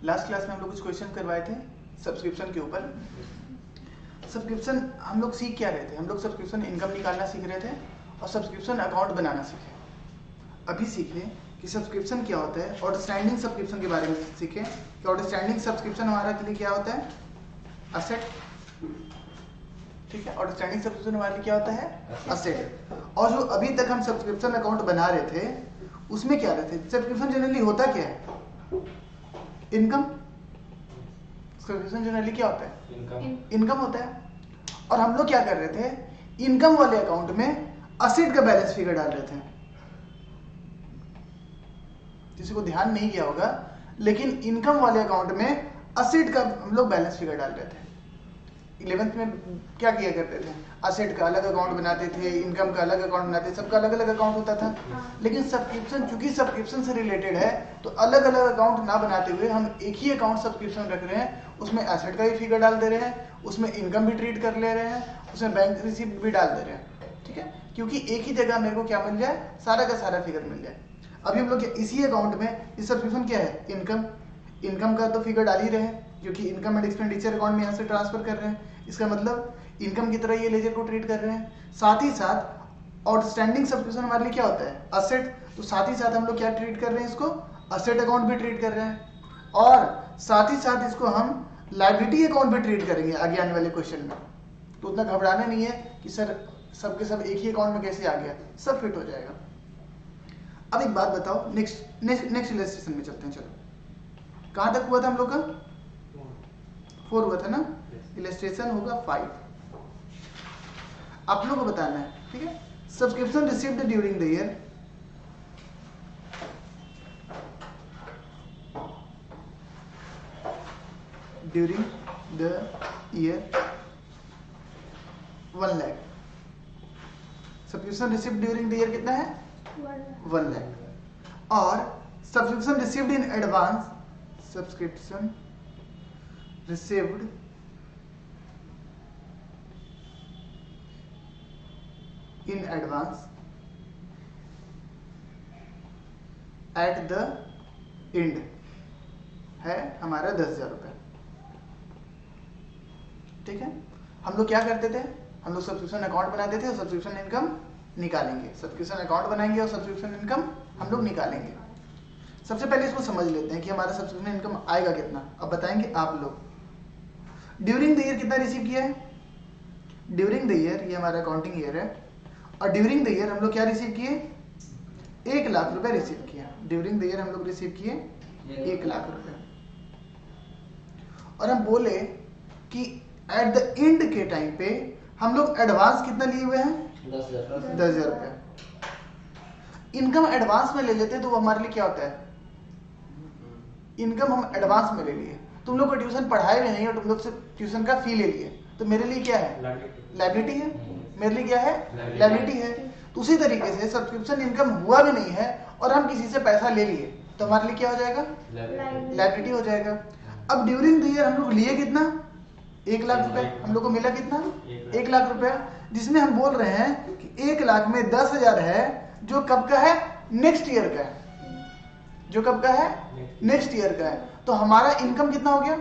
Last class में हम लोग कुछ क्वेश्चन करवाए थे सब्सक्रिप्शन के ऊपर। सब्सक्रिप्शन हम लोग सीख क्या रहे थे, हम लोग सब्सक्रिप्शन इनकम निकालना सीख रहे थे और सब्सक्रिप्शन अकाउंट बनाना सीखे। अभी सीखे कि सब्सक्रिप्शन क्या होता है, आउटस्टैंडिंग सब्सक्रिप्शन के बारे में सीखे कि आउटस्टैंडिंग सब्सक्रिप्शन हमारे लिए क्या होता है, असेट। ठीक है, आउटस्टैंडिंग सब्सक्रिप्शन हमारे लिए क्या होता है, असेट। और जो अभी तक हम सब्सक्रिप्शन अकाउंट बना रहे थे उसमें क्या रहते थे, सब्सक्रिप्शन जनरली होता क्या है, इनकम। सब्सक्रिप्शन जनरली क्या होता है, इनकम होता है। और हम लोग क्या कर रहे थे, इनकम वाले अकाउंट में असेट का बैलेंस फिगर डाल रहे थे। किसी को ध्यान नहीं किया होगा, लेकिन इनकम वाले अकाउंट में असेट का हम लोग बैलेंस फिगर डाल रहे थे। 11th में क्या किया करते थे, असेट का अलग अकाउंट बनाते थे, इनकम का अलग अकाउंट बनाते थे, सबका अलग अलग अकाउंट होता था। लेकिन सब्सक्रिप्शन, चूंकि सब्सक्रिप्शन से रिलेटेड है तो अलग अलग अकाउंट ना बनाते हुए हम एक ही अकाउंट सब्सक्रिप्शन रख रहे हैं, उसमें एसेट का भी फिगर डाल दे रहे हैं, उसमें इनकम भी ट्रीट कर ले रहे हैं, उसमें बैंक रिसीप्ट भी डाल दे रहे हैं। ठीक है, क्योंकि एक ही जगह मेरे को क्या मिल जाए, सारा का सारा फिगर मिल जाए। अभी हम लोग इसी अकाउंट में, इस सब्सक्रिप्शन क्या है, इनकम। इनकम का तो फिगर डाल ही रहे हैं क्योंकि इनकम एंड एक्सपेंडिचर अकाउंट में यहाँ से ट्रांसफर कर रहे हैं, इसका मतलब इनकम की तरह ये लेजर को ट्रीट कर रहे हैं। साथ ही साथ आउटस्टैंडिंग सब्सक्रिप्शन हमारे लिए क्या होता है, असेट। तो साथ ही साथ हम लोग क्या ट्रीट कर रहे हैं, इसको असेट अकाउंट भी ट्रीट कर रहे हैं। और साथ ही साथ इसको हम लायबिलिटी अकाउंट भी ट्रीट करेंगे आगे आने वाले क्वेश्चन में। तो उतना घबराना नहीं है कि सर सब के सब एक ही अकाउंट में कैसे आ गया, सब फिट हो जाएगा। अब एक बात बताओ, नेक्स्ट इलस्ट्रेशन में चलते हैं। चलो, कहां तक हुआ था हम लोग का, 4 हुआ था ना, इलस्ट्रेशन होगा 5। आप लोगों को बताना है, ठीक है। Subscription received during the year, during the year 1 lakh. Subscription received during the year कितना है, 1 लाख। और subscription received in advance, subscription received in advance at the end है हमारा 10,000 रुपए। ठीक है, हम लोग क्या करते थे, हम लोग सब्सक्रिप्शन अकाउंट बनाते थे और सब्सक्रिप्शन इनकम निकालेंगे। सब्सक्रिप्शन अकाउंट बनाएंगे और सब्सक्रिप्शन इनकम हम लोग निकालेंगे। सबसे पहले इसको समझ लेते हैं कि हमारा सब्सक्रिप्शन इनकम आएगा कितना। अब बताएंगे आप लोग, ड्यूरिंग द ईयर कितना रिसीव किया है, ड्यूरिंग द ईयर ये हमारा अकाउंटिंग ईयर है, और ड्यूरिंग द ईयर हम लोग क्या रिसीव किए, 1 लाख रुपए रिसीव किया। ड्यूरिंग द ईयर हम लोग रिसीव किए 1 लाख रुपए। और हम बोले कि एट द एंड के टाइम पे हम लोग एडवांस कितना लिए हुए हैं, 10,000 रुपए। इनकम एडवांस में ले लेते तो वो हमारे लिए क्या होता है, इनकम हम एडवांस में ले लिए। तुम लोग को ट्यूशन पढ़ाए भी नहीं और तुम लोग से ट्यूशन का फी ले लिए, तो मेरे लिए क्या है, लायबिलिटी है। मेरे लिए क्या है, लायबिलिटी है। तो उसी तरीके से सब्सक्रिप्शन इनकम हुआ भी नहीं है और हम किसी से पैसा ले लिए तो हमारे लिए क्या हो जाएगा, लायबिलिटी हो जाएगा। अब ड्यूरिंग द ईयर हम लोग लिए कितना, 1 लाख रुपए। हम लोग को मिला कितना, 1 लाख रुपए, जिसमें हम बोल रहे हैं कि 1 लाख में 10,000 है जो कब का है, नेक्स्ट ईयर का है, जो कब का है, नेक्स्ट ईयर का है। तो हमारा इनकम कितना हो गया,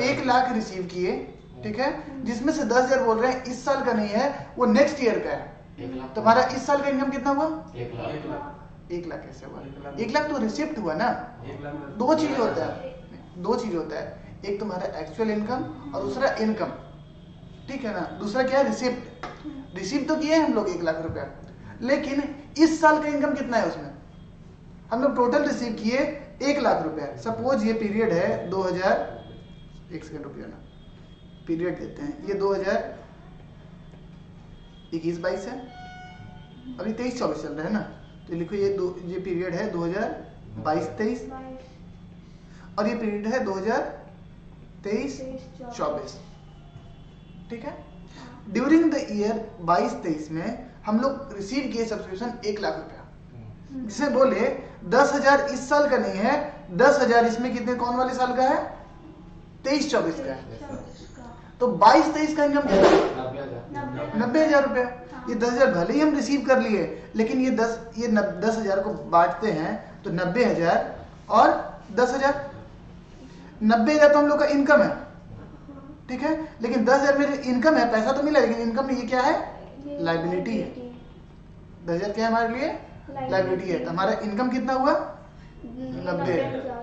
1 लाख रिसीव किए, ठीक है, जिसमें से 10,000 बोल रहे हैं इस साल का नहीं है, वो नेक्स्ट ईयर का है। तो हमारा इस साल का इनकम कितना हुआ, 1 लाख कैसे हुआ, 1 लाख तो रिसिप्ट हुआ ना। 2 चीज होता है, 2 चीज होता है, एक तुम्हारा एक्चुअल इनकम और दूसरा इनकम, ठीक है ना। दूसरा क्या है, रिसिप्ट। रिसीव तो किए हम लोग 1 लाख रुपया, लेकिन इस साल का इनकम कितना है, उसमें हम लोग टोटल रिसीव किए 1 लाख रुपया। सपोज ये पीरियड है 2000, 1 सेकंड रुपया ना, पीरियड देते हैं, ये 2021-22 है, अभी 23-24 चल रहा है ना, तो लिखो ये पीरियड है 2022-23 और ये पीरियड है 2023-24। ठीक है, ड्यूरिंग द ईयर 22-23 में हम लोग रिसीव किए सब्सक्रिप्शन 1 लाख रुपया, जिसे बोले 10,000 इस साल का नहीं है, 10,000 इसमें कितने, कौन वाले साल का है, 23-24 का है। तो 22-23 का इनकम कितना, 90,000 रुपया। ये 10,000 भले ही हम रिसीव कर लिए, लेकिन ये 10,000 को बांटते हैं तो 90,000 और 10,000। 90,000 तो हम लोग का इनकम है, ठीक है, लेकिन 10,000 में इनकम है, पैसा तो मिला, लेकिन इनकम में ये क्या है, लाइबिलिटी है। 10,000 क्या है हमारे लिए, लाइबिलिटी है। तो हमारा इनकम कितना हुआ, 90,000।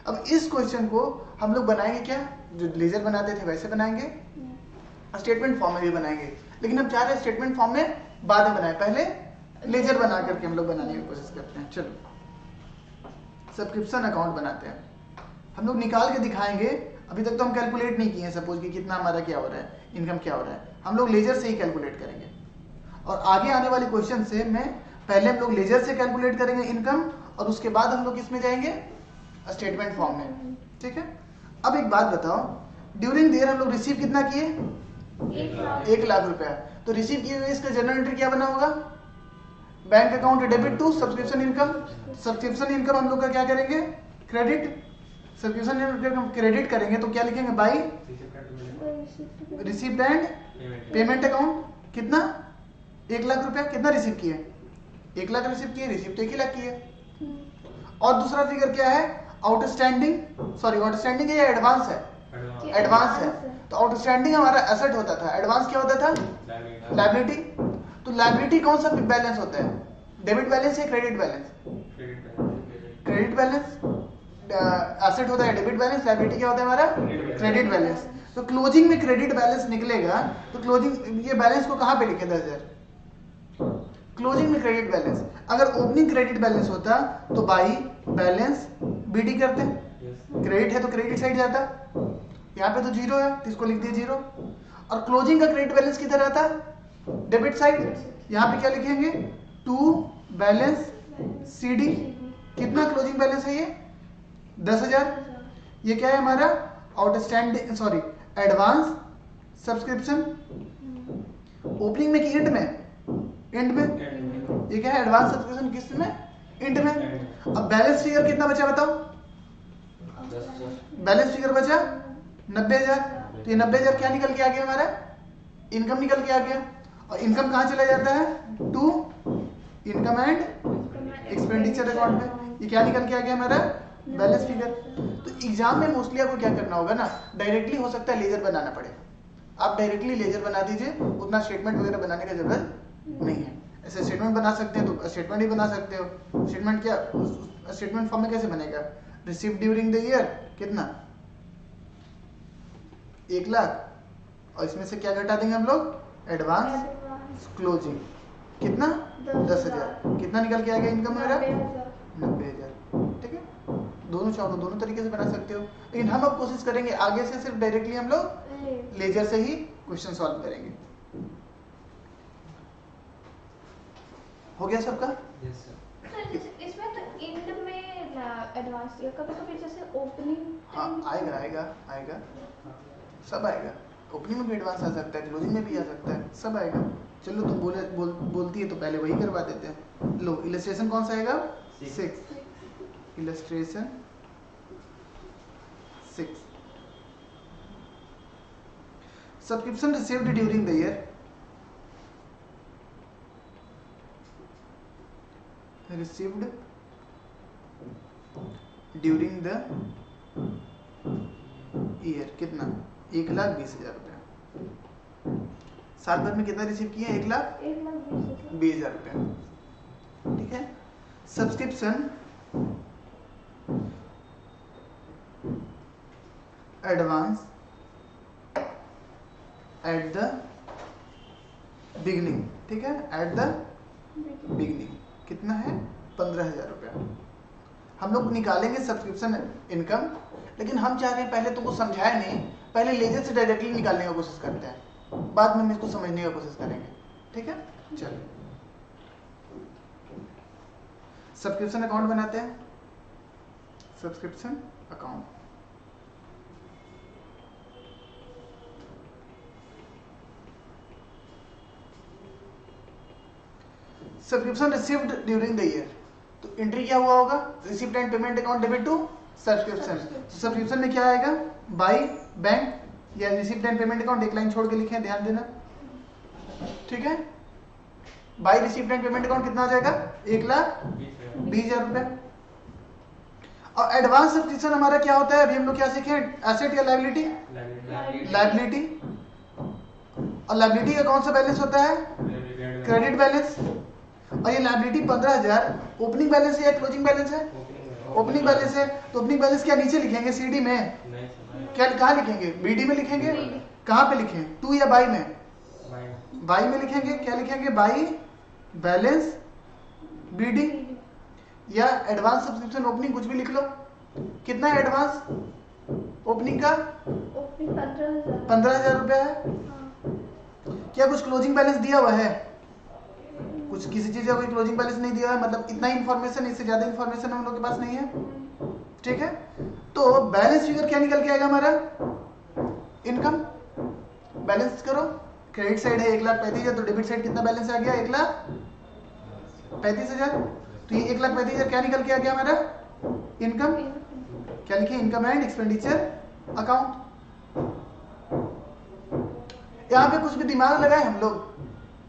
अब इस क्वेश्चन को हम लोग बनाएंगे क्या, जो लेजर बनाते थे वैसे बनाएंगे, स्टेटमेंट फॉर्म में भी बनाएंगे, लेकिन हम चाह रहे हैं स्टेटमेंट फॉर्म में बाद में बनाए, पहले लेजर बना करके हम लोग बनाने की कोशिश करते हैं। चलो सब्सक्रिप्शन अकाउंट बनाते हैं, हम लोग निकाल के दिखाएंगे। अभी तक तो हम कैलकुलेट नहीं किए हैं, सपोज कि कितना हमारा क्या हो रहा है, इनकम क्या हो रहा है, हम लोग लेजर से ही कैलकुलेट करेंगे। और आगे आने वाले क्वेश्चन से मैं पहले हम लोग लेजर से कैलकुलेट करेंगे इनकम, और उसके बाद हम लोग किसमें जाएंगे, स्टेटमेंट फॉर्म में, ठीक है। अब एक बात बताओ, ड्यूरिंग द ईयर हम लोग रिसीव कितना किए, 1,00,000 रुपया। तो रिसीव किए हुए इसका जर्नल एंट्री क्या बना होगा, bank account debit to subscription income. Subscription income हम लोग का क्या करेंगे, क्रेडिट। सब्सक्रिप्शन इनकम क्रेडिट करेंगे तो क्या लिखेंगे, by received and payment account. कितना, 1,00,000 रुपया। कितना रिसीव किए, 1,00,000 रिसीव किए, रिसीव तो 1,00,000 किए। और दूसरा फिगर क्या है, आउटस्टैंडिंग, सॉरी आउटस्टैंडिंग है या एडवांस है, एडवांस है। तो आउटस्टैंडिंग हमारा एसेट होता था, एडवांस क्या होता था, लायबिलिटी। तो लायबिलिटी कौन सा बैलेंस होता है, डेबिट बैलेंस या credit balance, credit balance. Asset होता है डेबिट बैलेंस, लायबिलिटी क्या होता है हमारा, क्रेडिट बैलेंस। तो क्लोजिंग में क्रेडिट बैलेंस निकलेगा, तो क्लोजिंग ये बैलेंस को कहां पे लिखे, 10,000 क्लोजिंग में क्रेडिट बैलेंस। अगर ओपनिंग क्रेडिट बैलेंस होता तो बाई बैलेंस बीडी करते, क्रेडिट है तो क्रेडिट साइड जाता, यहाँ पे तो जीरो है तो इसको लिख दिए जीरो। और क्लोजिंग का क्रेडिट बैलेंस किधर आता, डेबिट साइड। यहाँ पे क्या लिखेंगे, टू बैलेंस सीडी। कितना क्लोजिंग बैलेंस है ये, 10,000। ये क्या है हमारा, outstanding, sorry advance subscription. Opening में कि एंड में, एंड में। ये क्या है, एडवांस सब्सक्रिप्शन किस में, एंड में। अब बैलेंस फिगर कितना बचा बताओ, बैलेंस फिगर बचा 90,000। तो ये 90,000 क्या निकल के आ गया हमारा, इनकम निकल के आ गया। और इनकम कहाँ चला जाता है, to income and expenditure account में। ये क्या निकल के आ गया हमारा, बैलेंस फिगर। तो एग्जाम में मोस्टली आपको क्या करना होगा ना, डायरेक्टली हो सकता है लेजर बनाना पड़े, आप डायरेक्टली लेजर बना दीजिए, उतना स्टेटमेंट वगैरह बनाने का जरूरत नहीं है। ऐसे स्टेटमेंट बना सकते हैं तो स्टेटमेंट ही बना सकते हो। स्टेटमेंट क्या, स्टेटमेंट फॉर्म में कैसे बनेगा, रिसीव ड्यूरिंग द ईयर कितना, 1,00,000, और इसमें से क्या घटा देंगे हम लोग, एडवांस क्लोजिंग कितना, 10,000। कितना निकल के आ गया इनकम मेरा, 90,000। ठीक है, दोनों चाहो दोनों तरीके से बना सकते हो, लेकिन हम अब कोशिश करेंगे आगे से सिर्फ डायरेक्टली हम लोग लेजर से ही क्वेश्चन सॉल्व करेंगे। हो गया सबका? Yes sir. इसमें तो एंड में एडवांस या कभी-कभी जैसे ओपनिंग, हाँ आएगा आएगा आएगा, सब आएगा। ओपनिंग में भी एडवांस आ सकता है, क्लोजिंग में भी आ सकता है, सब आएगा। चलो तुम बोलती है तो पहले वही करवा देते हैं। लो इलस्ट्रेशन कौन सा आएगा, 6। Illustration 6, subscription received during the year, received during the year कितना, 1,20,000 रुपया। साल भर में कितना रिसीव किए, 1,20,000 रुपया। ठीक है, subscription advance at the beginning, ठीक है, एट द बिगनिंग कितना है, 15,000 रुपया। हम लोग निकालेंगे सब्सक्रिप्शन इनकम, लेकिन हम चाह रहे हैं पहले तुमको समझाया नहीं, पहले लेजर से डायरेक्टली निकालने का कोशिश करते हैं, बाद में हम इसको समझने का कोशिश करेंगे। ठीक है, चलो सब्सक्रिप्शन अकाउंट बनाते हैं। Subscription account, subscription received during the year, तो एंट्री क्या हुआ होगा, received and payment account debit to subscription. Subscription में क्या आएगा, बाई बैंक या रिसीव्ड एंड पेमेंट अकाउंट, एक लाइन छोड़ के लिखे, ध्यान देना। ठीक है, by received and payment account कितना आ जाएगा, 1,20,000 रुपए। और एडवांस सब्सक्रिप्शन हमारा क्या होता है, अभी हम लोग क्या सीखे, एसेट या लायबिलिटी, लायबिलिटी। और लायबिलिटी का कौन सा बैलेंस होता है, क्रेडिट बैलेंस। और ये लायबिलिटी 15,000 ओपनिंग बैलेंस है या क्लोजिंग बैलेंस है, ओपनिंग बैलेंस है। तो ओपनिंग बैलेंस क्या नीचे लिखेंगे सीडी में, क्या कहाँ लिखेंगे, बीडी में लिखेंगे, कहाँ पे लिखें, टू या बाई में, बाई में लिखेंगे, क्या लिखेंगे, बाई बैलेंस बीडी, या एडवांस सब्सक्रिप्शन ओपनिंग कुछ भी लिख लो। कितना है एडवांस ओपनिंग का, ओपनिंग 15,000। 15,000 रुपया है। क्या कुछ क्लोजिंग बैलेंस दिया हुआ है, कुछ किसी चीज का कोई क्लोजिंग बैलेंस नहीं दिया है, मतलब इतना इंफॉर्मेशन, इससे ज्यादा इंफॉर्मेशन हम लोग के पास नहीं है। ठीक है, तो बैलेंस फिगर क्या निकल के आएगा हमारा, इनकम। बैलेंस करो, क्रेडिट साइड है 1,35,000, तो डेबिट साइड कितना बैलेंस आ गया, 1,35,000। तो ये 1,35,000 क्या निकल के आ गया हमारा, इनकम। क्या लिखे, इनकम एंड एक्सपेंडिचर अकाउंट। यहाँ पे कुछ भी दिमाग लगाए हम लोग,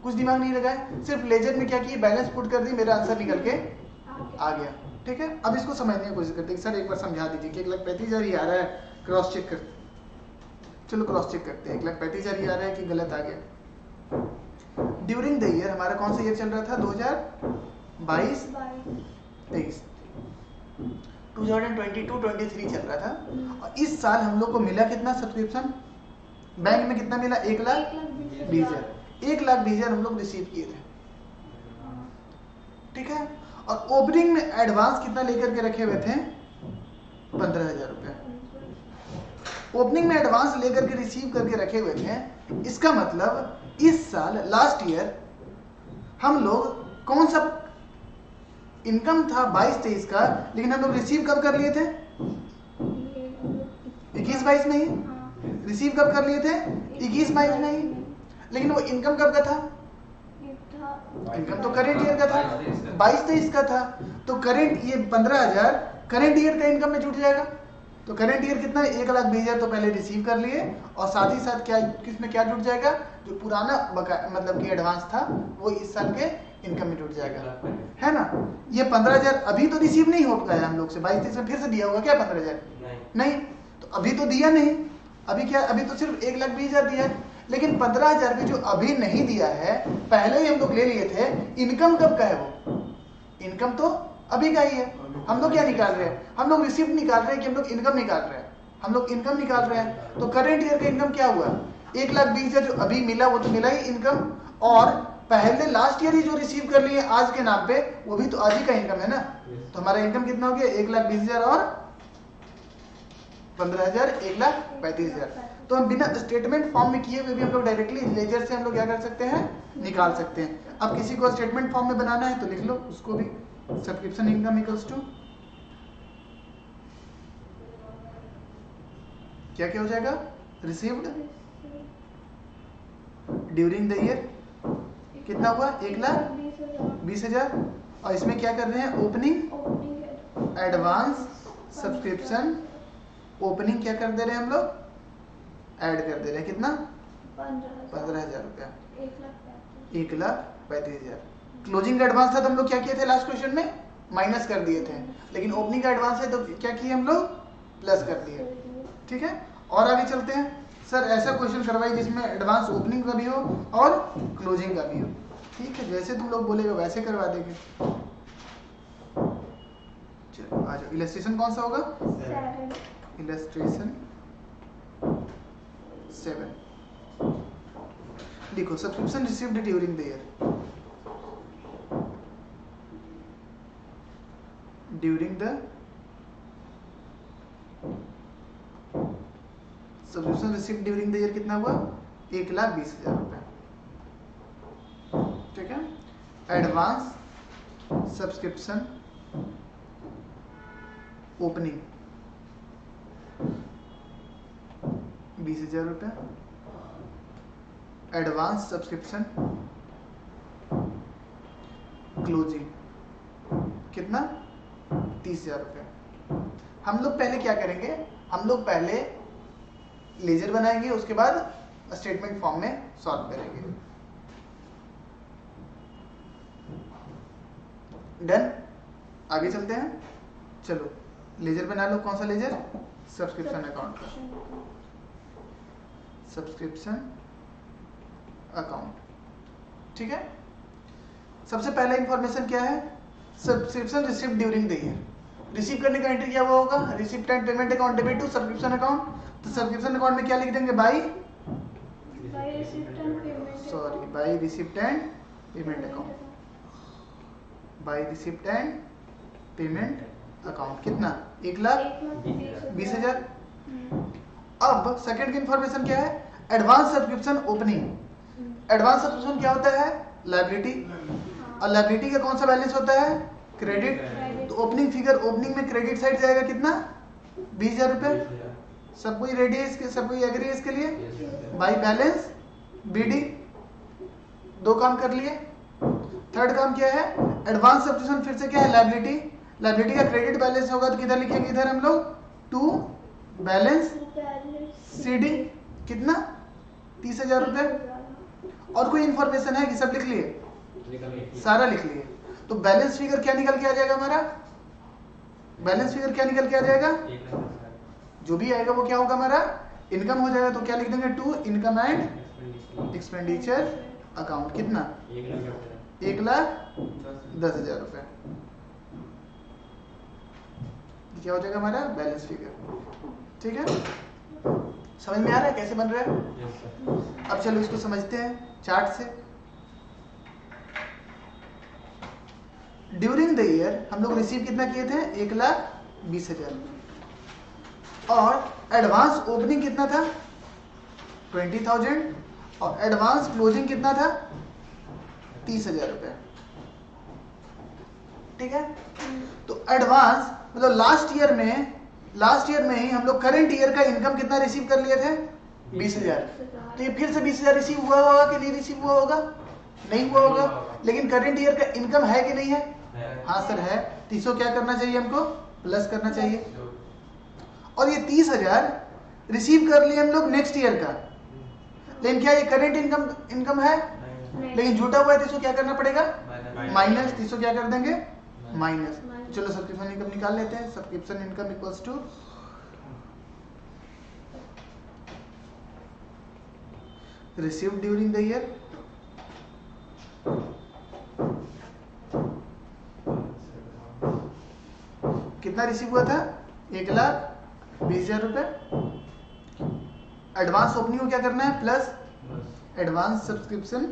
कुछ दिमाग नहीं लगाए, सिर्फ लेजर में क्या किया, बैलेंस पुट कर दी, मेरा आंसर निकल के आ गया। ठीक है, अब इसको समझने की कोशिश करते हैं। सर एक बार समझा दीजिए कि 1,35,000 ही आ रहा है, क्रॉस चेक करते, चलो क्रॉस चेक करते हैं। 1,35,000 ही आ रहा है कि गलत आ गया। ड्यूरिंग द ईयर हमारा कौन सा ईयर चल रहा था, 2022-23, 2022-23 चल रहा था। और इस साल हम लोग को मिला कितना सब्सक्रिप्शन, बैंक में कितना मिला, 1,20,000। 1,20,000 हम लोग रिसीव किए थे। ठीक है, और ओपनिंग में एडवांस कितना लेकर के रखे हुए थे, 15,000 रुपया। ओपनिंग में एडवांस लेकर के रिसीव करके रखे हुए थे। इसका मतलब इस साल लास्ट ईयर हम लोग कौन सा इनकम था 22-23 का, लेकिन हम लोग रिसीव कब कर लिए थे, 21-22 में ही। रिसीव कब कर लिए थे, 21-22 में ही। लेकिन वो इनकम कब का था, इनकम तो करेंट ईयर का था, 22-23 का था। तो करेंट ये 15,000 करेंट ईयर का इनकम में जुट जाएगा। तो करेंट ईयर कितना है, 1,20,000 तो पहले रिसीव कर लिए, और साथ ही साथ क्या किसमें क्या जुट जाएगा, जो पुराना मतलब कि एडवांस था वो इस साल के इनकम में जुट जाएगा, है ना। ये 15,000 अभी तो रिसीव नहीं हो पाया हम लोग से, 22-23 में फिर से दिया होगा क्या 15,000, नहीं। तो अभी तो दिया नहीं, अभी क्या, अभी तो सिर्फ 1,20,000 दिया है। लेकिन 15,000 भी जो अभी नहीं दिया है, पहले ही हम लोग ले लिए थे। इनकम कब का है वो, इनकम तो अभी का ही है। हम लोग क्या निकाल रहे हैं, हम लोग रिसिप्ट निकाल रहे हैं कि हम लोग इनकम निकाल रहे हैं, हम लोग इनकम निकाल रहे हैं। तो करेंट ईयर का इनकम क्या हुआ, 1,20,000 जो अभी मिला वो तो मिला ही इनकम, और पहले लास्ट ईयर ही जो रिसीव कर लिए आज के नाम पे, वो भी तो आज ही का इनकम है ना। तो हमारा इनकम कितना हो गया, 1,20,000 और 15,000, 1,35,000। तो हम बिना स्टेटमेंट फॉर्म में किए हुए भी हम लोग डायरेक्टली लेजर से हम लोग क्या कर सकते हैं, निकाल सकते हैं। अब किसी को स्टेटमेंट फॉर्म में बनाना है तो लिख लो उसको भी, सब्सक्रिप्शन इनकम इक्वल्स टू क्या क्या हो जाएगा, रिसीव्ड ड्यूरिंग द ईयर कितना हुआ, 1,20,000। और इसमें क्या कर रहे हैं, ओपनिंग एडवांस सब्सक्रिप्शन ओपनिंग क्या कर दे रहे हैं हम लोग, ऐड कर दे रहे हैं। कितना, 15,000 रुपया, 1,35,000। क्लोजिंग का एडवांस था तो हम लोग क्या किए थे लास्ट क्वेश्चन में, माइनस कर दिए थे। लेकिन ओपनिंग का एडवांस है तो क्या किए हम लोग, प्लस कर दिए। ठीक है, और आगे चलते हैं। सर ऐसा क्वेश्चन करवाइए जिसमें एडवांस ओपनिंग का भी हो और क्लोजिंग का भी हो। ठीक है, जैसे तुम लोग बोलेगा वैसे करवा देंगे। चलो आ जाओ, इलस्ट्रेशन कौन सा होगा, इलस्ट्रेशन 7 लिखो, subscription received during the year, during the subscription received during the year कितना हुआ, 1,20,000 रुपए। ठीक है, एडवांस सब्सक्रिप्शन ओपनिंग 20,000 रुपये, एडवांस सब्सक्रिप्शन क्लोजिंग कितना, 30,000 रुपये। हम लोग पहले क्या करेंगे, हम लोग पहले लेजर बनाएंगे, उसके बाद स्टेटमेंट फॉर्म में सॉल्व करेंगे। डन, आगे चलते हैं। चलो लेजर बना लो। कौन सा लेजर? सब्सक्रिप्शन अकाउंट का, सब्सक्रिप्शन अकाउंट। ठीक है, सबसे पहला इंफॉर्मेशन क्या है? Subscription received during the year. Receive करने का एंट्री क्या हुआ होगा? Receipt and payment account debit to subscription account. तो सब्सक्रिप्शन अकाउंट में क्या लिख देंगे? By receipt and payment account, by receipt and payment account. कितना? 1,20,000। अब सेकंड की इंफॉर्मेशन क्या है? Advance subscription opening. Advance subscription क्या होता है? लायबिलिटी। और लायबिलिटी का कौन सा बैलेंस होता है? क्रेडिट। तो ओपनिंग फिगर, ओपनिंग में क्रेडिट साइड जाएगा कितना? 20,000 रुपए। सब कोई रेडी है इसके, सब कोई एग्री है इसके लिए? By balance B D. दो काम कर लिए। थर्ड काम क्या है? एडवांस सब्सक्रिप्शन फिर से क्या है? लायबिलिटी। लायबिलिटी का क्रेडिट बैलेंस होगा तो किधर लिखेंगे? इधर हम लोग टू बैलेंस सीडी। कितना? 30,000 रुपए। और कोई इंफॉर्मेशन है कि सब लिख लिए? सारा लिख लिए। तो बैलेंस फिगर क्या निकल के आ जाएगा हमारा? बैलेंस फिगर क्या निकल के आ जाएगा? जो भी आएगा वो क्या होगा हमारा? इनकम हो जाएगा। तो क्या लिख देंगे? To income and expenditure account. कितना? 1,10,000 रुपए। क्या हो जाएगा हमारा? Balance figure. ठीक है, समझ में आ रहा है कैसे बन रहा है? अब चलो इसको समझते हैं चार्ट से। ड्यूरिंग द ईयर हम लोग रिसीव कितना किए थे? 1,20,000। और एडवांस ओपनिंग कितना था? 20,000। और एडवांस क्लोजिंग कितना था? 30,000 रुपए। ठीक है, तो एडवांस मतलब लास्ट ईयर में ही हम लोग करंट ईयर का इनकम कितना रिसीव कर लिए थे? 20,000। तो ये फिर से 20,000 रिसीव हुआ होगा कि नहीं रिसीव हुआ होगा? नहीं हुआ होगा। लेकिन करंट ईयर का इनकम है कि नहीं है? हाँ सर है। तो इसको क्या करना चाहिए? हमको प्लस करना चाहिए। और ये 30,000 रिसीव कर लिए हम लोग नेक्स्ट ईयर का, लेकिन क्या ये करंट इनकम है? लेकिन जुटा हुआ है तो इसको क्या करना पड़ेगा? माइनस। तो इसको क्या कर देंगे? माइनस। चलो सब्सक्रिप्शन इनकम निकाल लेते हैं। Subscription income equals to received during the year कितना रिसीव हुआ था? 1,20,000 रुपए। एडवांस ओपनिंग को क्या करना है? Plus advance subscription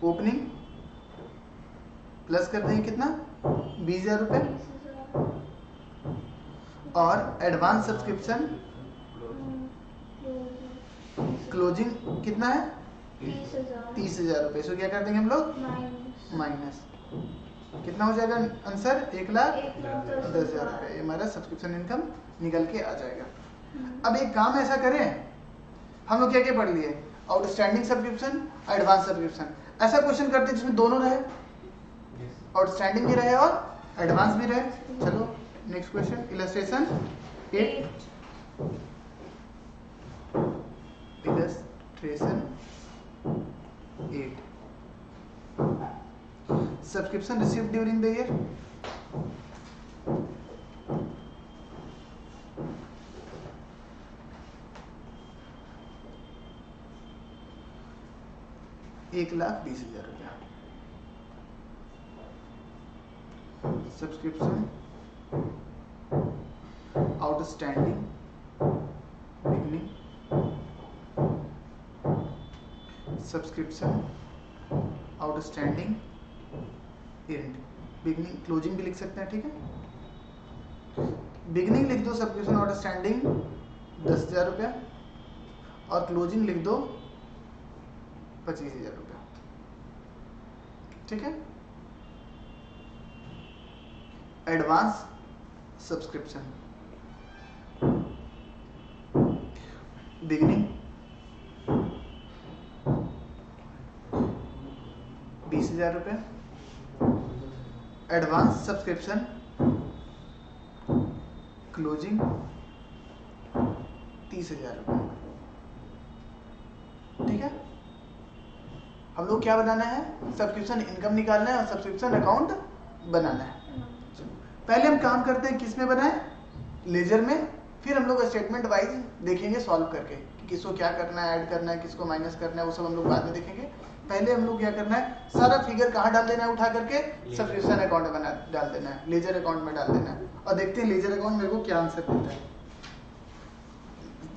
opening plus कर देंगे कितना? 20,000 रुपए। और एडवांस सब्सक्रिप्शन क्लोजिंग कितना है? 30,000 रुपए। इसको क्या कर देंगे हम लोग? माइनस। कितना हो जाएगा आंसर? 1,10,000 रुपए। ये हमारा सब्सक्रिप्शन इनकम निकल के आ जाएगा। अब एक काम ऐसा करें, हम लोग क्या क्या पढ़ लिए? Outstanding subscription, advance subscription. ऐसा क्वेश्चन करते हैं जिसमें दोनों रहे, आउटस्टैंडिंग भी रहे और एडवांस भी रहे। चलो next question, illustration 8। Illustration 8, subscription received during the year. ₹1,20,000 रुपया subscription outstanding beginning, subscription outstanding and. Beginning closing भी लिख सकते हैं। ठीक है, बिगनिंग लिख दो सब्सक्रिप्शन आउटस्टैंडिंग 10,000 रुपया और क्लोजिंग लिख दो 25,000 रुपया। ठीक है, एडवांस सब्सक्रिप्शन बिगनिंग 20,000 रुपये, एडवांस सब्सक्रिप्शन क्लोजिंग 30,000 रुपये। ठीक है, हम लोग क्या बनाना है? सब्सक्रिप्शन इनकम निकालना है और सब्सक्रिप्शन अकाउंट बनाना है। पहले हम काम करते हैं किस में बनाए, लेजर में, फिर हम लोग स्टेटमेंट वाइज देखेंगे सॉल्व करके कि किसको क्या करना है, ऐड करना है, किसको माइनस करना है, वो सब हम लोग बाद में देखेंगे। पहले हम लोग क्या करना है, सारा फिगर कहाँ डाल देना है, उठा करके सब्सक्रिप्शन अकाउंट में डाल देना है, लेजर अकाउंट में डाल देना है, और देखते हैं लेजर अकाउंट मेरे को क्या आंसर देता है।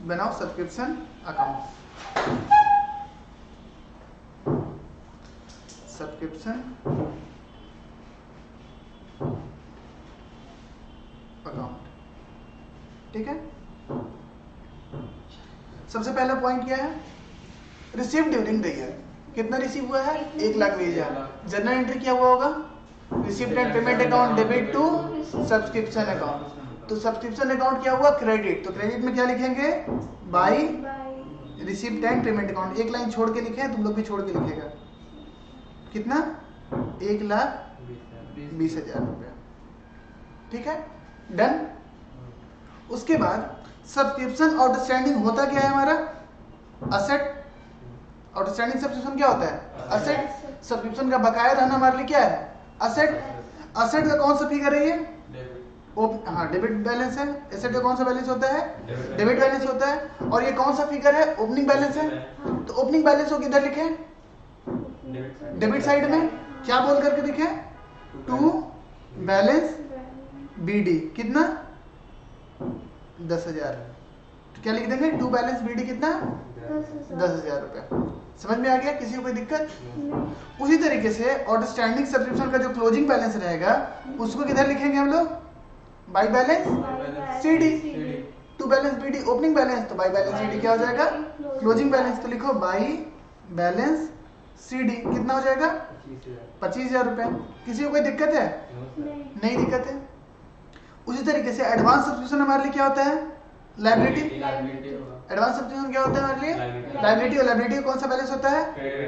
बनाओ सब्सक्रिप्शन अकाउंट, सब्सक्रिप्शन अकाउंट, ठीक है। सबसे पहला पॉइंट क्या है, रिसीव ड्यूरिंग द ईयर, कितना रिसीव हुआ है, 1,20,000। जर्नल एंट्री क्या हुआ होगा, received and payment account debit to subscription account. तो सब्सक्रिप्शन अकाउंट क्या हुआ, क्रेडिट, तो क्रेडिट में क्या लिखेंगे, by received and payment account. एक लाइन छोड़ के लिखे, तुम लोग भी छोड़ के लिखेगा, कितना, 1,20,000 रुपया, ठीक है, डन। उसके बाद सब्सक्रिप्शन आउटस्टैंडिंग होता क्या है हमारा, असेट। आउटस्टैंडिंग सब्सक्रिप्शन क्या होता है, असेट। सब्सक्रिप्शन का बकाया रहना हमारे लिए क्या है, असेट। असेट का कौन सा फिगर है ये, हाँ डेबिट बैलेंस है। एसेट का कौन सा बैलेंस होता है, डेबिट बैलेंस होता है। और ये कौन सा फिगर है, ओपनिंग बैलेंस है। तो ओपनिंग बैलेंस को किधर लिखे, डेबिट साइड में, क्या बोल करके लिखे, टू बैलेंस बीडी, कितना, 10,000। तो क्या लिख देंगे, टू बैलेंस बीडी कितना, 10,000 रुपया। समझ में आ गया, किसी को कोई दिक्कत। उसी तरीके से आउटस्टैंडिंग सब्सक्रिप्शन का जो क्लोजिंग बैलेंस रहेगा उसको किधर लिखेंगे हम लोग, by balance C D. To balance B D opening balance, तो बाई बैलेंस सीडी क्या हो जाएगा, क्लोजिंग बैलेंस। तो लिखो बाई बैलेंस सीडी, कितना हो जाएगा, 25,000 रुपए। किसी को कोई दिक्कत है, नहीं दिक्कत है। उसी तरीके से एडवांस सब्सक्रिप्शन हमारे लिए क्या होता है, लायबिलिटी। एडवांस सब्सक्रिप्शन क्या होता है हमारे लिए, लायबिलिटी। और लायबिलिटी कौन सा बैलेंस होता है,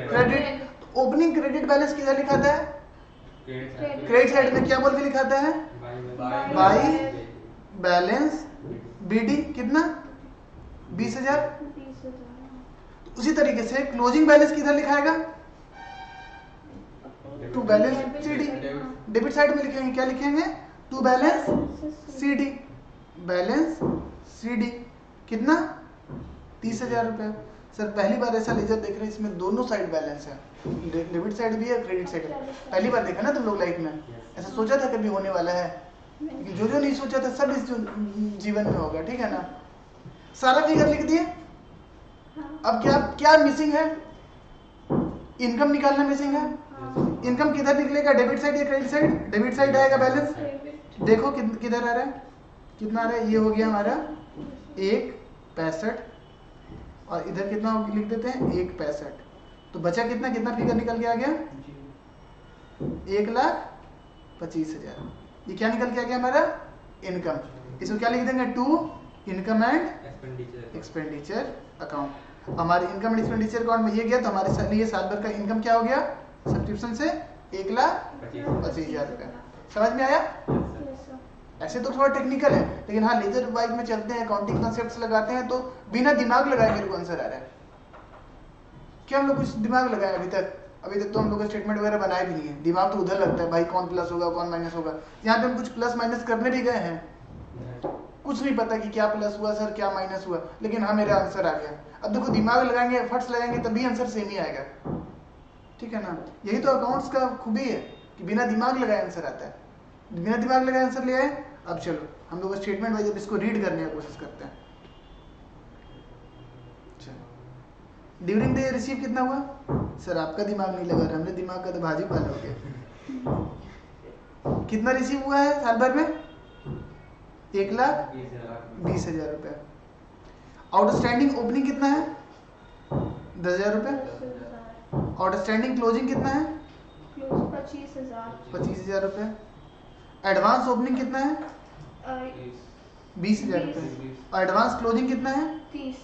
क्रेडिट। तो ओपनिंग क्रेडिट बैलेंस किधर लिखाता है, क्रेडिट साइड में क्या बोल के लिखाता है, बाई बैलेंस बीडी, कितना, 20,000। उसी तरीके से क्लोजिंग बैलेंस किधर लिखाएगा, to balance CD. Debit side में लिखेंगे, क्या लिखेंगे, to balance CD, balance CD, कितना, 30,000 रुपए। सर पहली बार ऐसा लेजर देख रहे हैं इसमें दोनों साइड बैलेंस है, डेबिट साइड भी है, क्रेडिट साइड है। पहली बार देखा ना तुम लोग लाइफ में, ऐसा सोचा था कभी होने वाला है, लेकिन जो जो नहीं सोचा था सब इस जीवन में होगा, ठीक है ना। सारा फिगर लिख दिए। अब क्या क्या मिसिंग है, इनकम निकालना मिसिंग है। इनकम किधर निकलेगा, डेबिट साइड या क्रेडिट साइड, डेबिट साइड आएगा बैलेंस। देखो किधर आ रहा है, कितना आ रहा है, ये हो गया हमारा 1,65, और इधर कितना लिख देते हैं, 1,65। तो बचा कितना, कितना फिगर निकल के आ गया, 1,25,000। ये क्या निकल के आ गया हमारा, इनकम। इसको क्या लिख देंगे, to income and expenditure account. हमारे इनकम एंड एक्सपेंडिचर अकाउंट में ये गया, तो हमारे लिए साल भर का इनकम क्या हो गया, सब्सक्रिप्शन से 1,25,000 रुपया। समझ में आया। ऐसे तो थोड़ा टेक्निकल है, लेकिन हाँ लेजर वाइज में चलते हैं, अकाउंटिंग कॉन्सेप्ट्स लगाते हैं, तो बिना दिमाग लगाए मेरे को आंसर आ रहा है। क्या हम लोग कुछ दिमाग लगाए अभी तक तो हम लोग स्टेटमेंट वगैरह बनाए भी नहीं है। दिमाग तो उधर लगता है भाई, कौन प्लस होगा कौन माइनस होगा। यहाँ पे हम कुछ प्लस माइनस करने भी गए हैं, कुछ नहीं पता कि क्या प्लस हुआ सर, क्या माइनस हुआ, लेकिन हाँ मेरा आंसर आ गया। अब देखो दिमाग लगाएंगे, एफर्ट्स लगाएंगे, तभी आंसर सेम ही आएगा, ठीक है ना। यही तो अकाउंट्स का खूबी है कि बिना दिमाग लगाए आंसर आता है। बिना दिमाग लगाए आंसर ले आए। अब चलो हम लोग स्टेटमेंट वाइज अब इसको रीड करने की कोशिश करते हैं। ड्यूरिंग द रिसीव कितना हुआ, सर आपका दिमाग नहीं लगा रहा, हमने दिमाग का तो भाजी पाला हो गया। कितना रिसीव हुआ है साल भर में, 1,20,000 रुपए। आउटस्टैंडिंग ओपनिंग कितना है, 10,000 रुपए। आउटस्टैंडिंग क्लोजिंग कितना है, 25,000 रुपए। एडवांस ओपनिंग कितना है, 20,000 रुपए। और एडवांस क्लोजिंग कितना है, 30।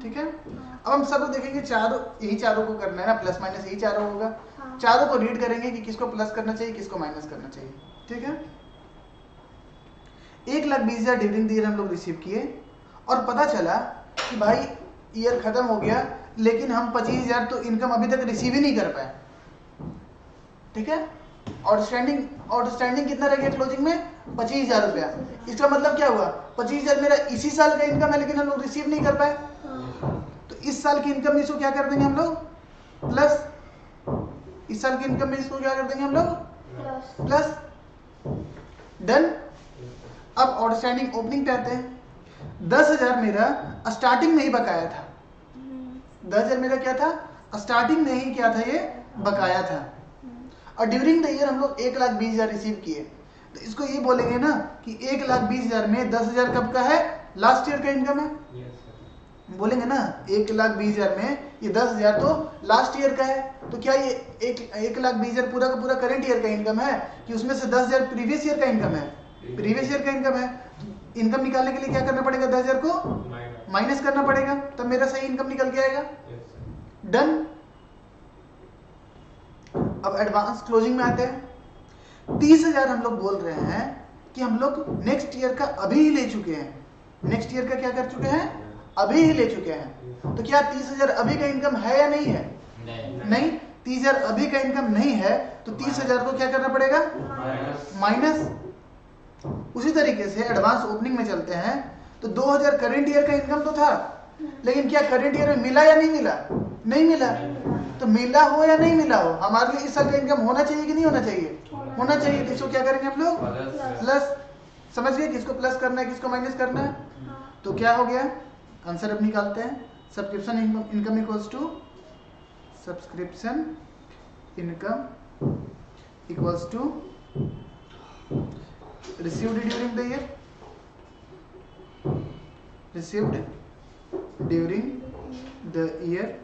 ठीक है। अब हम सबको देखेंगे, चारों यही चारों को करना है ना, प्लस माइनस यही चारों होगा। चारों को रीड करेंगे कि किसको प्लस करना चाहिए किसको माइनस करना चाहिए। ठीक है। 1,20,000 ड्यूरिंग द ईयर हम लोग रिसीव किए, और पता चला कि भाई ईयर खत्म हो गया, लेकिन हम 25,000 तो इनकम अभी तक रिसीव ही नहीं कर पाए। ठीक है। आउटस्टैंडिंग कितना रह गया क्लोजिंग में? 25,000 रुपया। इसका मतलब क्या हुआ? 25,000 मेरा इसी साल का इनकम है, लेकिन हम लोग रिसीव नहीं कर पाए। तो इस साल की इनकम में इसको क्या कर देंगे हम लोग? प्लस। इस साल की इनकम में इसको क्या कर देंगे हम लोग? प्लस। डन। अब आउटस्टैंडिंग ओपनिंग पे आते हैं। 10,000 मेरा स्टार्टिंग में ही बकाया था। 10,000 मेरा क्या था? स्टार्टिंग में ही क्या था? ये बकाया था। और ड्यूरिंग द ईयर हम लोग 1,20,000 रिसीव किए। तो इसको ये बोलेंगे ना कि 1,20,000 में 10,000 कब का है? लास्ट ईयर का इनकम है। बोलेंगे ना 1,20,000 में ये 10,000 तो लास्ट ईयर का है। तो क्या ये 1,20,000 पूरा का पूरा करंट ईयर का इनकम है कि उसमें से 10,000 प्रीवियस ईयर का इनकम है? प्रीवियस ईयर का इनकम है। इनकम निकालने के लिए क्या करना पड़ेगा? 10,000 को माइनस करना पड़ेगा, तब मेरा सही इनकम निकल के आएगा। डन। अब एडवांस क्लोजिंग में आते हैं। 30,000 हम लोग बोल रहे हैं कि हम लोग नेक्स्ट ईयर का अभी ही ले चुके हैं। नेक्स्ट ईयर का क्या कर चुके हैं? अभी ही ले चुके हैं। तो क्या 30,000 अभी का इनकम है या नहीं है? नहीं। 30,000 अभी का इनकम नहीं है, तो 30,000 को क्या करना पड़ेगा? माइनस। उसी तरीके से एडवांस ओपनिंग में चलते हैं। तो 2,000 करंट ईयर का इनकम तो था, लेकिन क्या करंट ईयर में मिला या नहीं मिला? नहीं मिला। तो मिला हो या नहीं मिला हो, हमारे लिए इस साल का इनकम होना चाहिए कि नहीं होना चाहिए? होना चाहिए। तो इसको क्या करेंगे हम लोग? प्लस। समझ गए किसको प्लस करना है, किसको माइनस करना है? तो क्या हो गया? आंसर अब निकालते हैं। Subscription income equals to subscription income equals to received during the year, received during the year.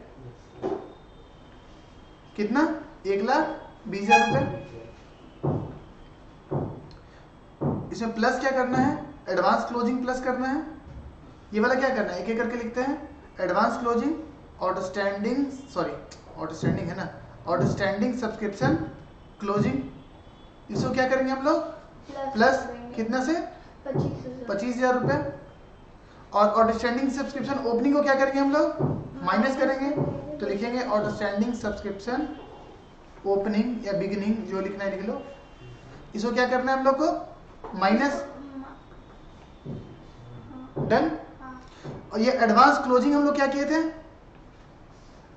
कितना? 1,20,000 रुपए। इसमें प्लस क्या करना है? एडवांस क्लोजिंग प्लस करना है। ये वाला क्या करना है? एक एक करके लिखते हैं। एडवांस क्लोजिंग, आउटस्टैंडिंग है ना, आउटस्टैंडिंग सब्सक्रिप्शन क्लोजिंग। इसको क्या करेंगे हम लोग? प्लस। कितना से? 25,000 रुपए। और आउटस्टैंडिंग सब्सक्रिप्शन ओपनिंग को क्या करेंगे हम लोग? माइनस करेंगे। तो लिखेंगे आउटस्टैंडिंग सब्सक्रिप्शन ओपनिंग या बिगिनिंग, जो लिखना है लिख लो। इसको क्या करना है हम लोग को? माइनस। डन। और ये एडवांस क्लोजिंग हम लोग क्या किए थे?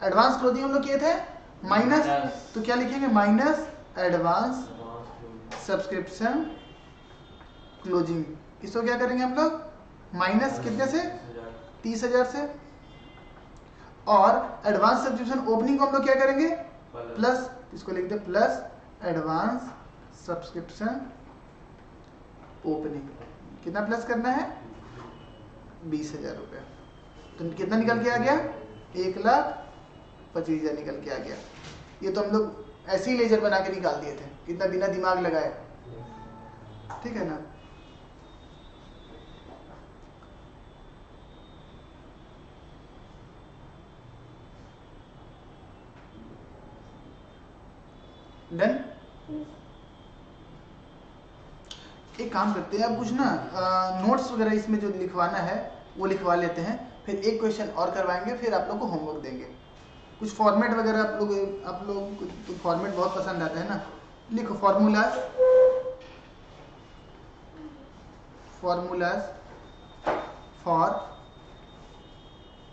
एडवांस क्लोजिंग हम लोग किए थे माइनस। तो क्या लिखेंगे? Minus advance subscription closing. इसको क्या करेंगे हम लोग? माइनस कितने से? 30,000 से। और एडवांस सब्सक्रिप्शन ओपनिंग को हम लोग क्या करेंगे? प्लस। इसको लिखते हैं प्लस एडवांस सब्सक्रिप्शन ओपनिंग। कितना प्लस करना है? 20,000 रुपये। तो कितना निकल के आ गया? 1,25,000 निकल के आ गया। ये तो हम लोग ऐसे ही लेजर बना के निकाल दिए थे, कितना बिना दिमाग लगाए। ठीक है ना? डन। एक काम करते हैं, अब कुछ ना नोट्स वगैरह इसमें जो लिखवाना है वो लिखवा लेते हैं, फिर एक क्वेश्चन और करवाएंगे, फिर आप लोग को होमवर्क देंगे। कुछ फॉर्मेट वगैरह आप लोग को तो फॉर्मेट बहुत पसंद आता है ना। लिखो formulas for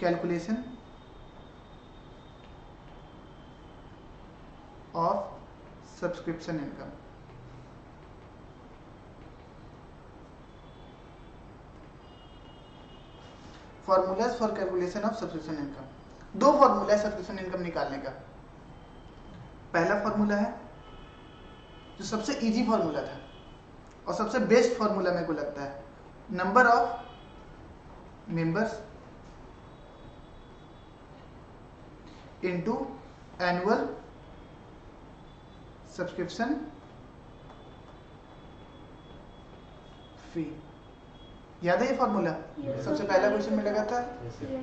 calculation of subscription income. Formulas for calculation of subscription income. दो फॉर्मूला है सब्सक्रिप्शन इनकम निकालने का। पहला फॉर्मूला है जो सबसे इजी फॉर्मूला था और सबसे बेस्ट फॉर्मूला मेरे को लगता है, number of members into annual subscription fee. याद है ये फॉर्मूला? सबसे पहला क्वेश्चन में लगा था।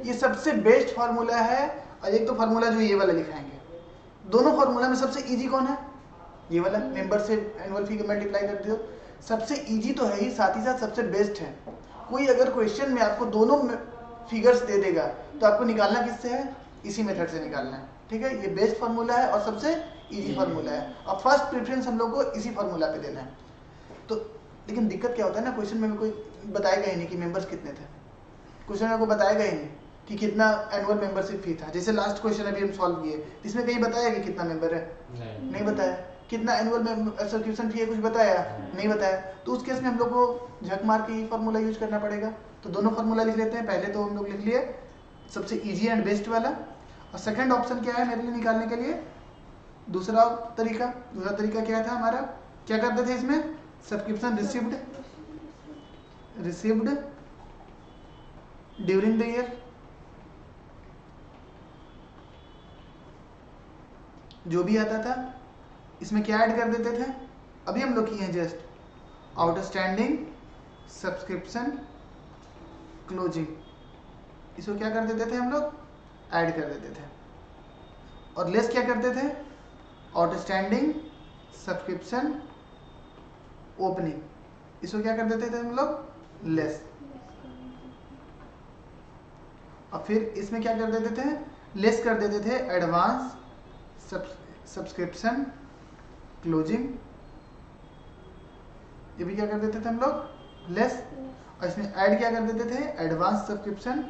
ये सबसे बेस्ट फॉर्मूला है। और एक तो फॉर्मूला जो ये वाला लिखाएंगे, दोनों फॉर्मूला में सबसे इजी कौन है? ये वाला, मेंबर से एनुअल फी मल्टीप्लाई कर दो। सबसे इजी तो है ही, साथ ही साथ सबसे बेस्ट है। कोई अगर क्वेश्चन में आपको दोनों फिगर्स दे देगा तो आपको निकालना किससे है? इसी मेथड से निकालना है। ठीक है, ये बेस्ट फॉर्मूला है और सबसे इजी फार्मूला है और फर्स्ट प्रेफरेंस हम लोग को इसी फार्मूला पे देना है। तो लेकिन दिक्कत क्या होता है ना, क्वेश्चन में कोई बताएगा ही नहीं कि मेंबर्स कितने थे, क्वेश्चन में कोई बताएगा ही नहीं कि कितना एनुअल मेंबरशिप फी था। जैसे लास्ट क्वेश्चन अभी हम सॉल्व किए, इसमें कहीं बताया कि कितना मेंबर है? नहीं बताया। कितना एनुअल सब्सक्रिप्शन फी है, कुछ बताया? नहीं बताया। तो उस केस में हम लोग को झक मार के ये फार्मूला यूज करना पड़ेगा। तो दोनों फार्मूला लिख लेते हैं। पहले तो हम लोग लिख लिए सबसे इजी एंड बेस्ट वाला, और सेकंड ऑप्शन क्या है मेरे लिए निकालने के लिए? दूसरा तरीका क्या था हमारा? क्या करते थे इसमें? Subscription received during the year, जो भी आता था इसमें क्या ऐड कर देते थे? अभी हम लोग किए हैं जस्ट आउटस्टैंडिंग सब्सक्रिप्शन क्लोजिंग, इसको क्या कर देते थे हम लोग? ऐड कर देते थे। और लेस क्या करते थे? आउटस्टैंडिंग सब्सक्रिप्शन ओपनिंग, इसको क्या कर देते थे हम लोग? लेस। और फिर इसमें क्या कर देते थे? लेस कर देते थे एडवांस सब्सक्रिप्शन क्लोजिंग, ये भी क्या कर देते थे हम लोग? लेस। और इसमें ऐड क्या कर देते थे? Advance subscription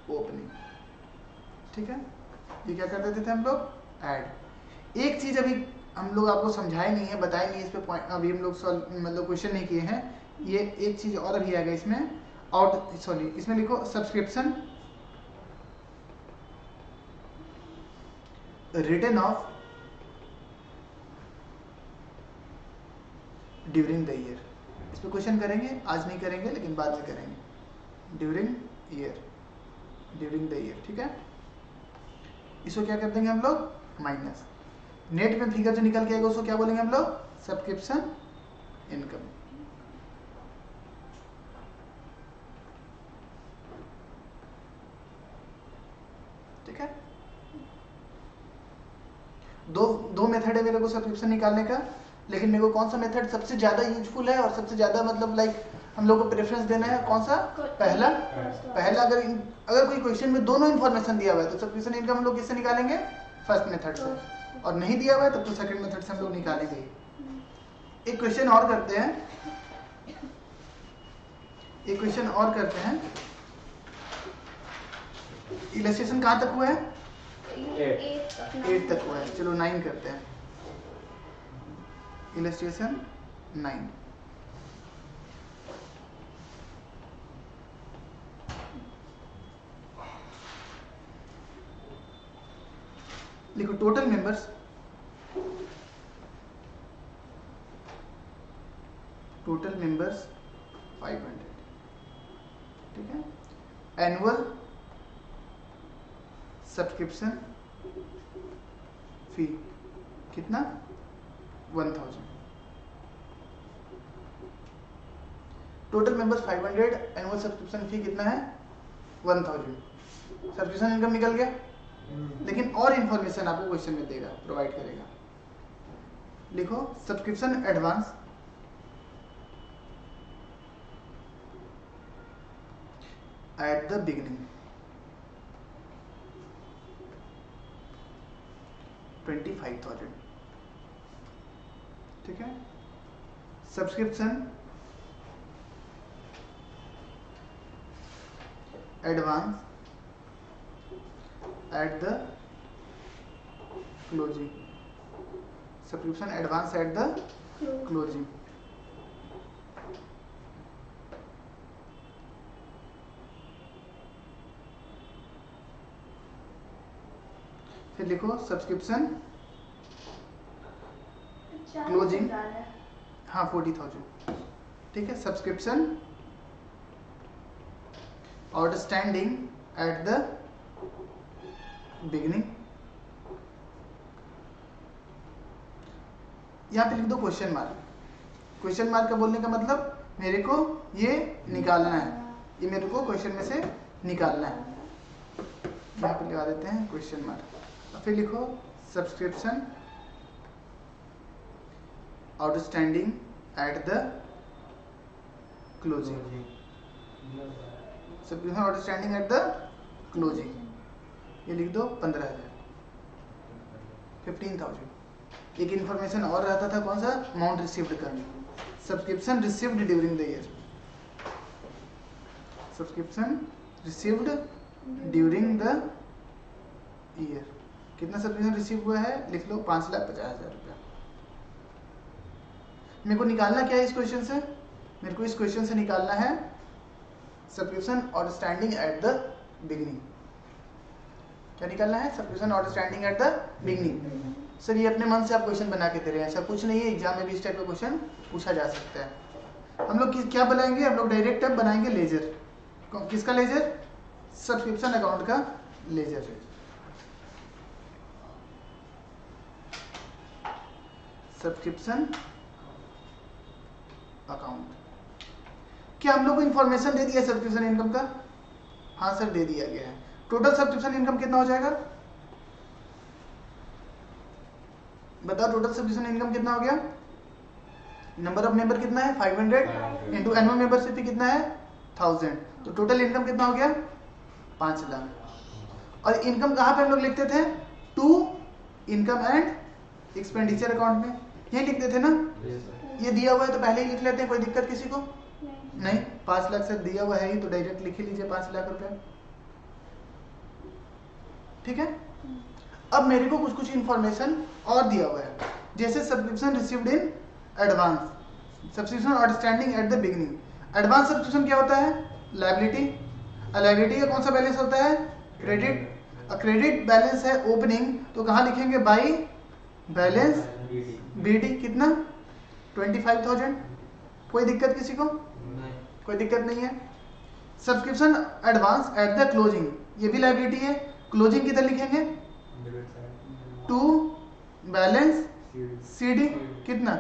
opening. ठीक है, ये क्या कर देते थे हम लोग? ऐड। एक चीज अभी हम लोग आपको समझाए नहीं है, बताए नहीं, इस पे पॉइंट अभी हम लोग मतलब क्वेश्चन नहीं किए हैं। ये एक चीज और अभी आ गई इसमें, इसमें लिखो subscription return of during the year. इस पे क्वेश्चन करेंगे, आज नहीं करेंगे लेकिन बाद में करेंगे। ड्यूरिंग द ईयर, ठीक है। इसको क्या कर देंगे हम लोग? माइनस। नेट में फिगर जो निकल के आएगा उसको क्या बोलेंगे हम लोग? Subscription income. ठीक है, दो मेथड है मेरे को सब्सक्रिप्शन निकालने का, लेकिन मेरे को कौन सा मेथड सबसे ज्यादा यूजफुल है और सबसे ज्यादा मतलब लाइक हम लोग को प्रेफरेंस देना है? कौन सा? पहला। अगर कोई क्वेश्चन में दोनों इन्फॉर्मेशन दिया हुआ है तो सब्सक्रिप्शन इनकम हम लोग किससे निकालेंगे? फर्स्ट मेथड से। और नहीं दिया हुआ है तब तो सेकंड मेथड से हम लोग निकालेंगे। एक क्वेश्चन और करते हैं, इलस्ट्रेशन कहाँ तक हुआ है? 8 तक हुआ है। चलो 9 करते हैं। इलस्ट्रेशन 9। लिखो टोटल मेंबर्स 500। ठीक है। एनुअल सब्सक्रिप्शन फी कितना? 1000। टोटल मेंबर्स 500, एनुअल सब्सक्रिप्शन फी कितना है? 1000। सब्सक्रिप्शन इनकम निकल गया। लेकिन और इंफॉर्मेशन आपको क्वेश्चन में देगा, प्रोवाइड करेगा। लिखो subscription advance at the beginning 25,000। ठीक है। Subscription advance at the closing, subscription advance at the closing. फिर लिखो सब्सक्रिप्शन क्लोजिंग, हाँ 40,000। ठीक है। Subscription outstanding at the beginning, यहाँ पे लिख दो क्वेश्चन मार्क। क्वेश्चन मार्क का बोलने का मतलब मेरे को ये निकालना है, ये मेरे को क्वेश्चन में से निकालना है। यहाँ पे लगा देते हैं क्वेश्चन मार्क। और फिर लिखो subscription outstanding at the closing, subscription outstanding at the closing, ये लिख दो 15,000, 15,000। एक इन्फॉर्मेशन और रहता था, कौन सा? अमाउंट रिसीव्ड का, subscription received during the year, subscription received during the year. कितना सब्सक्रिप्शन रिसीव हुआ है? लिख लो 5,50,000 रुपया। मेरे को निकालना क्या है इस क्वेश्चन से? मेरे को इस क्वेश्चन से निकालना है subscription outstanding at the beginning. क्या निकालना है? Subscription outstanding at the beginning. Sir ये अपने मन से आप क्वेश्चन बना के दे रहे हैं, ऐसा कुछ नहीं है, एग्जाम में भी इस टाइप का क्वेश्चन पूछा जा सकता है। हम लोग क्या बनाएंगे? हम लोग डायरेक्ट अब बनाएंगे लेजर। किसका लेजर? सब्सक्रिप्शन अकाउंट का लेजर। Subscription account. क्या हम लोग को इन्फॉर्मेशन दे दिया सब्सक्रिप्शन इनकम का? हाँ सर दे दिया गया है। टोटल सब्सक्रिप्शन इनकम कितना हो जाएगा? बताओ टोटल सब्सक्रिप्शन इनकम कितना हो गया? नंबर ऑफ मेंबर कितना है? 500 इंटू एनुअल मेंबरशिप फी कितना है? 1000। तो टोटल इनकम कितना हो गया? 5 लाख। और इनकम कहाँ पे हम लोग लिखते थे? To income and expenditure account में, यही लिखते थे ना? ये दिया हुआ है तो पहले ही लिख लेते हैं, कोई दिक्कत किसी को? नहीं। 5 लाख सर दिया हुआ है ही, तो डायरेक्ट लिख ही लीजिए 5 लाख रुपए। ठीक है। अब मेरे को कुछ कुछ इन्फॉर्मेशन और दिया हुआ है, जैसे subscription received in advance, subscription outstanding at the beginning. Advance subscription क्या होता है? लायबिलिटी। लायबिलिटी का कौन सा बैलेंस होता है? क्रेडिट। क्रेडिट बैलेंस है ओपनिंग, तो कहाँ लिखेंगे? By balance B D. कितना? 25,000। कोई दिक्कत किसी को? नहीं। कोई दिक्कत नहीं है। Subscription advance at the closing, ये भी लायबिलिटी है। क्लोजिंग किधर लिखेंगे? To balance CD. कितना?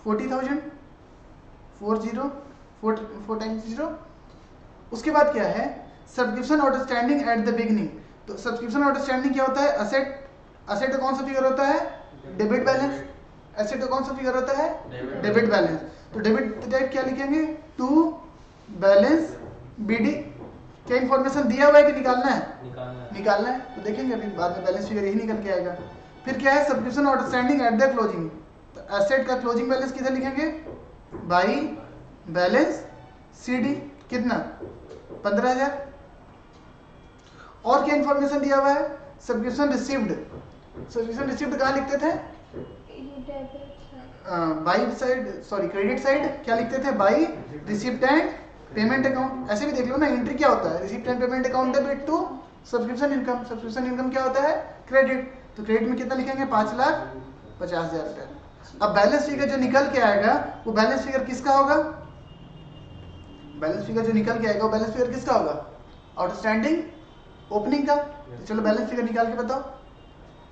40,000, 4 टाइम्स 0। उसके बाद क्या है? Subscription outstanding at the beginning. तो सब्सक्रिप्शन आउटस्टैंडिंग क्या होता है? असेट। असेट का कौन सा फिगर होता है? Debit balance. एसेट का कौन सा फिगर होता है? Debit balance. तो डेबिट डायरेक्ट क्या लिखेंगे? To balance B D. क्या इन्फॉर्मेशन दिया हुआ है कि निकालना है? निकालना है। तो देखेंगे अभी बाद में बैलेंस फिगर यही निकल के आएगा। फिर क्या है? Subscription outstanding at the closing. तो एसेट का क्लोजिंग बैलेंस किधर लिखेंगे? By balance CD. कितना? 15,000। और क्या इन्फॉर्मेशन दिया हुआ है? Subscription received. सब्सक्रिप्शन रिसीव्ड कहाँ लिखते थे? By side, sorry credit side क्या लिखते थे? By receipt and payment account. ऐसे भी देख लो ना, एंट्री क्या होता है? Receipt and payment account debit to subscription income. Subscription income क्या होता है? क्रेडिट। तो क्रेडिट में कितना लिखेंगे? 5,50,000 रुपए। अब बैलेंस फिगर जो निकल के आएगा वो बैलेंस फिगर किसका होगा? बैलेंस फिगर जो निकल के आएगा वो बैलेंस फिगर किसका होगा? आउटस्टैंडिंग ओपनिंग का। तो चलो बैलेंस फिगर निकाल के बताओ।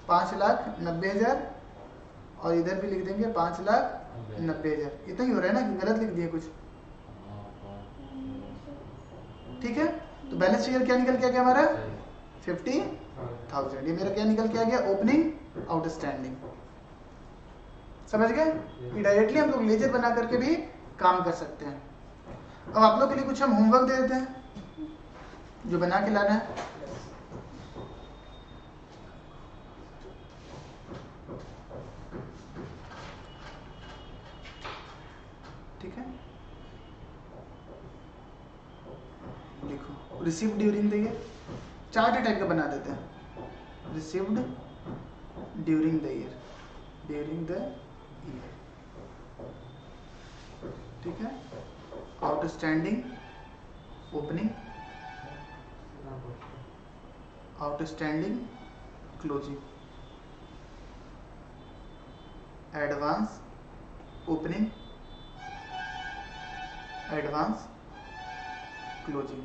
5,90,000 और इधर भी लिख देंगे 5,90,000। इतना ही हो रहा है ना कि गलत लिख दिए कुछ? ठीक है। तो बैलेंस फिगर क्या निकल के आ गया हमारा? 50,000। ये मेरा क्या निकल के आ गया? Opening outstanding. समझ गए? ये डायरेक्टली हम लोग लेजर बना करके भी काम कर सकते हैं। अब आप लोग के लिए कुछ हम होमवर्क दे देते हैं जो बना के लाना है। ठीक है। देखो received during the year, chart type का बना देते हैं। Received during the year, during the year. ठीक है। Outstanding opening, outstanding closing, advance opening, advance closing.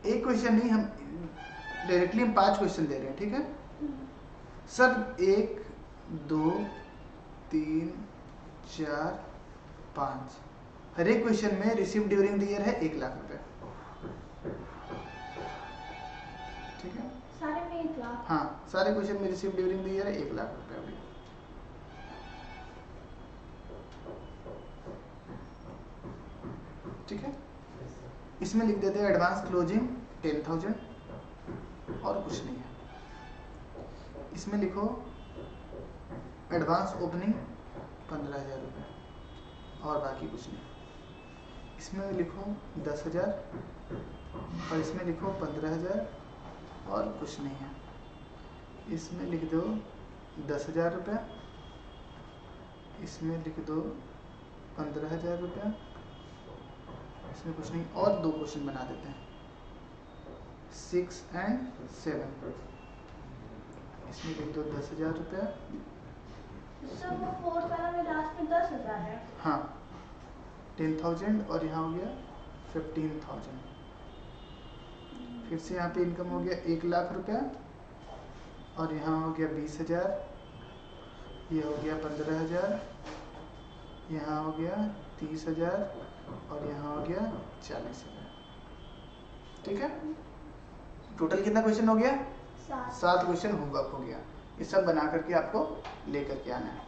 एक क्वेश्चन नहीं, हम डायरेक्टली हम 5 क्वेश्चन दे रहे हैं। ठीक है सर? 1 2 3 4 5, हर एक क्वेश्चन में रिसीव ड्यूरिंग द ईयर है 1 लाख रुपए। ठीक है। सारे में 1 लाख? हाँ, सारे क्वेश्चन में रिसीव ड्यूरिंग द ईयर है 1 लाख रुपए। अभी ठीक है। इसमें लिख देते हैं एडवांस क्लोजिंग 10,000 और कुछ नहीं है। इसमें लिखो एडवांस ओपनिंग 15,000 रुपये और बाकी कुछ नहीं। इसमें लिखो 10,000 और इसमें लिखो 15,000 और कुछ नहीं है। इसमें लिख दो 10,000 रुपये, इसमें लिख दो 15,000 रुपये, इसमें कुछ नहीं। और दो क्वेश्चन बना देते हैं 6 and 7। इसमें लिख दो 10,000 रुपये। सर वो फोर्थ वाला में लास्ट में 10,000 है। हाँ 10,000 और यहाँ हो गया 15,000। फिर से यहाँ पे इनकम हो गया 1,00,000 रुपया और यहाँ हो गया 20,000, ये हो गया 15,000, यहाँ हो गया 30,000 और यहाँ हो गया 40,000। ठीक है, टोटल कितना क्वेश्चन हो गया? 7 क्वेश्चन होमवर्क हो गया। ये सब बना करके आपको लेकर के आना है।